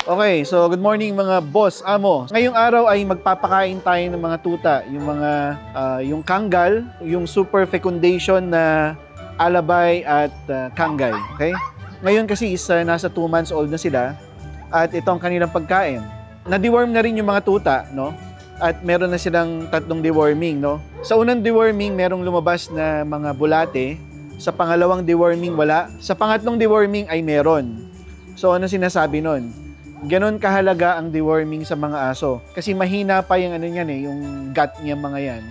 Okay, so good morning mga boss, amo. Ngayong araw ay magpapakain tayo ng mga tuta, yung kangal, yung super fecundation na alabay at kanggay, okay? Ngayon kasi nasa 2 months old na sila at ito ang kanilang pagkain. Na-deworm na rin yung mga tuta, no? At meron na silang 3 deworming, no? Sa unang deworming, merong lumabas na mga bulate. Sa pangalawang deworming, wala. Sa pangatlong deworming ay meron. So ano sinasabi nun? Ganon kahalaga ang deworming sa mga aso. Kasi mahina pa yung yung gut niya mga yan.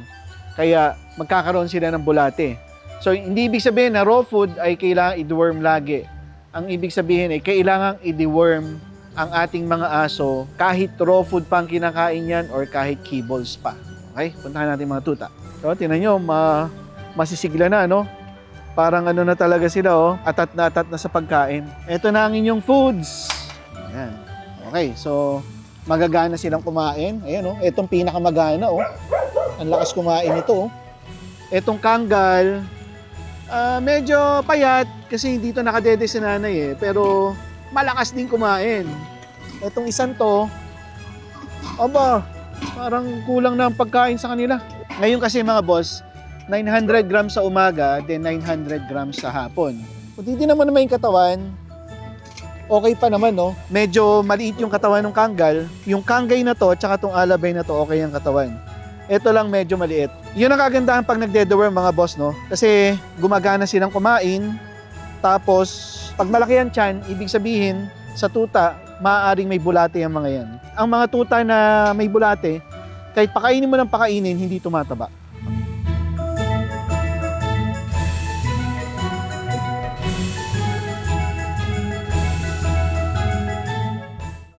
Kaya magkakaroon sila ng bulate. So hindi ibig sabihin na raw food ay kailangan i-deworm lagi. Ang ibig sabihin ay kailangan i-deworm ang ating mga aso kahit raw food pang kinakain yan or kahit kibbles pa. Okay? Puntahan natin mga tuta. So tingnan nyo, masisigla na, no? Parang na talaga sila, oh. Atat na sa pagkain. Ito na ang inyong foods. Ayan. Okay, so magagana silang kumain. Ayan, oh. Itong pinakamagana, oh. Ang lakas kumain ito, oh. Itong kangal, medyo payat kasi dito nakadede si nanay, eh. Pero malakas din kumain. Itong isang to, aba, parang kulang na ang pagkain sa kanila. Ngayon kasi mga boss, 900 grams sa umaga, then 900 grams sa hapon. Kung titignan mo naman yung katawan, okay pa naman, no? Medyo maliit yung katawan ng kangal. Yung kanggay na to, tsaka tong alabay na to, okay ang katawan. Ito lang medyo maliit. Yun ang kagandahan pag nagde-deworm mga boss, no? Kasi gumagana silang kumain. Tapos, pag malaki ang tiyan, ibig sabihin, sa tuta, maaaring may bulate ang mga yan. Ang mga tuta na may bulate, kahit pakainin mo ng pakainin, hindi tumataba.